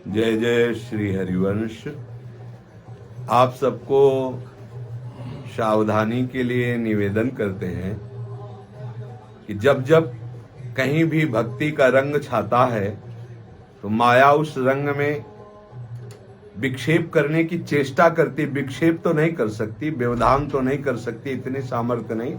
जय जय श्री हरिवंश। आप सबको सावधानी के लिए निवेदन करते हैं कि जब जब कहीं भी भक्ति का रंग छाता है तो माया उस रंग में विक्षेप करने की चेष्टा करती। विक्षेप तो नहीं कर सकती, व्यवधान तो नहीं कर सकती, इतने सामर्थ्य नहीं,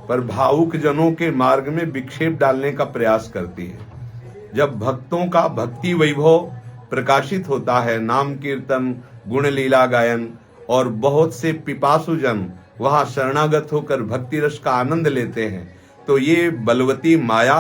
पर भावुक जनों के मार्ग में विक्षेप डालने का प्रयास करती है। जब भक्तों का भक्ति वैभव प्रकाशित होता है, नाम कीर्तन गुण लीला गायन, और बहुत से पिपासु जन वहां शरणागत होकर भक्ति रस का आनंद लेते हैं, तो ये बलवती माया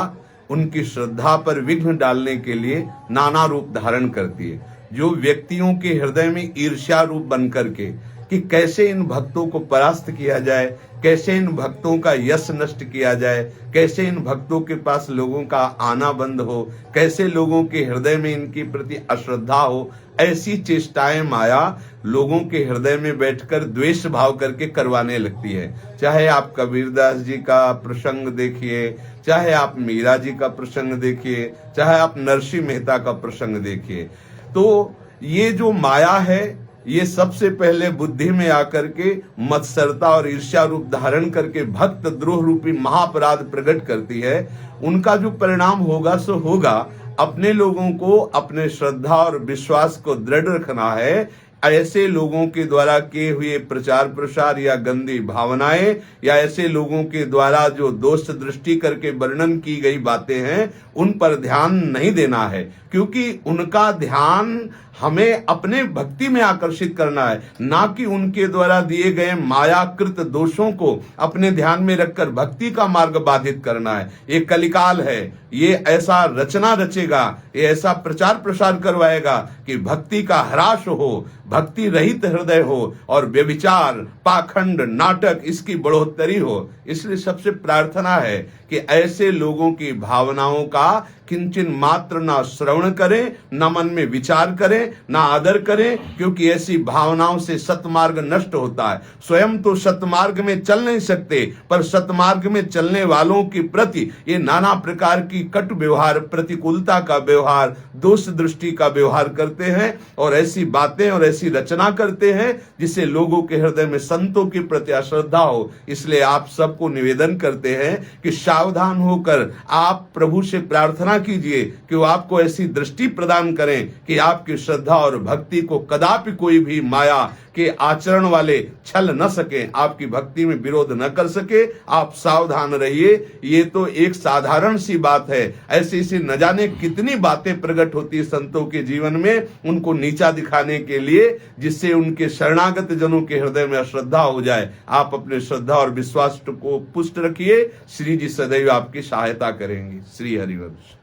उनकी श्रद्धा पर विघ्न डालने के लिए नाना रूप धारण करती है। जो व्यक्तियों के हृदय में ईर्ष्या रूप बन करके कि कैसे इन भक्तों को परास्त किया जाए, कैसे इन भक्तों का यश नष्ट किया जाए, कैसे इन भक्तों के पास लोगों का आना बंद हो, कैसे लोगों के हृदय में इनके प्रति अश्रद्धा हो, ऐसी चेष्टाएं माया लोगों के हृदय में बैठकर द्वेष भाव करके करवाने लगती है। चाहे आप कबीरदास जी का प्रसंग देखिए, चाहे आप मीरा जी का प्रसंग देखिए, चाहे आप नरसिंह मेहता का प्रसंग देखिए, तो ये जो माया है ये सबसे पहले बुद्धि में आकर के मत्सरता और ईर्ष्या रूप धारण करके भक्त द्रोह रूपी महापराध प्रकट करती है। उनका जो परिणाम होगा सो होगा। अपने लोगों को अपने श्रद्धा और विश्वास को दृढ़ रखना है। ऐसे लोगों के द्वारा किए हुए प्रचार प्रसार या गंदी भावनाएं या ऐसे लोगों के द्वारा जो दोष दृष्टि करके वर्णन की गई बातें हैं, उन पर ध्यान नहीं देना है, क्योंकि उनका ध्यान हमें अपने भक्ति में आकर्षित करना है, ना कि उनके द्वारा दिए गए मायाकृत दोषों को अपने ध्यान में रखकर भक्ति का मार्ग बाधित करना है। ये कलिकाल है, ये ऐसा रचना रचेगा, ये ऐसा प्रचार प्रसार करवाएगा कि भक्ति का ह्रास हो, भक्ति रहित हृदय हो और व्यभिचार, पाखंड, नाटक इसकी बढ़ोतरी हो। इसलिए सबसे प्रार्थना है कि ऐसे लोगों की भावनाओं का किंचन मात्र ना श्रवण करें, ना मन में विचार करें, ना आदर करें, क्योंकि ऐसी भावनाओं से सतमार्ग नष्ट होता है। स्वयं तो सतमार्ग में चल नहीं सकते, पर सतमार्ग में चलने वालों के प्रति ये नाना प्रकार की कटु व्यवहार, प्रतिकूलता का व्यवहार, दोष दृष्टि का व्यवहार करते हैं और ऐसी बातें और ऐसी रचना करते हैं जिससे लोगों के हृदय में संतों के प्रति अश्रद्धा हो। इसलिए आप सबको निवेदन करते हैं कि सावधान होकर आप प्रभु से प्रार्थना कीजिए कि वो आपको ऐसी दृष्टि प्रदान करें कि आपकी श्रद्धा और भक्ति को कदापि कोई भी माया के आचरण वाले छल न सके, आपकी भक्ति में विरोध न कर सके। आप सावधान रहिए। ये तो एक साधारण सी बात है, ऐसी न जाने कितनी बातें प्रकट होती है संतों के जीवन में, उनको नीचा दिखाने के लिए, जिससे उनके शरणागत जनों के हृदय में अश्रद्धा हो जाए। आप अपने श्रद्धा और विश्वास को पुष्ट रखिए। श्री जी सदैव आपकी सहायता करेंगे। श्री हरिवंश।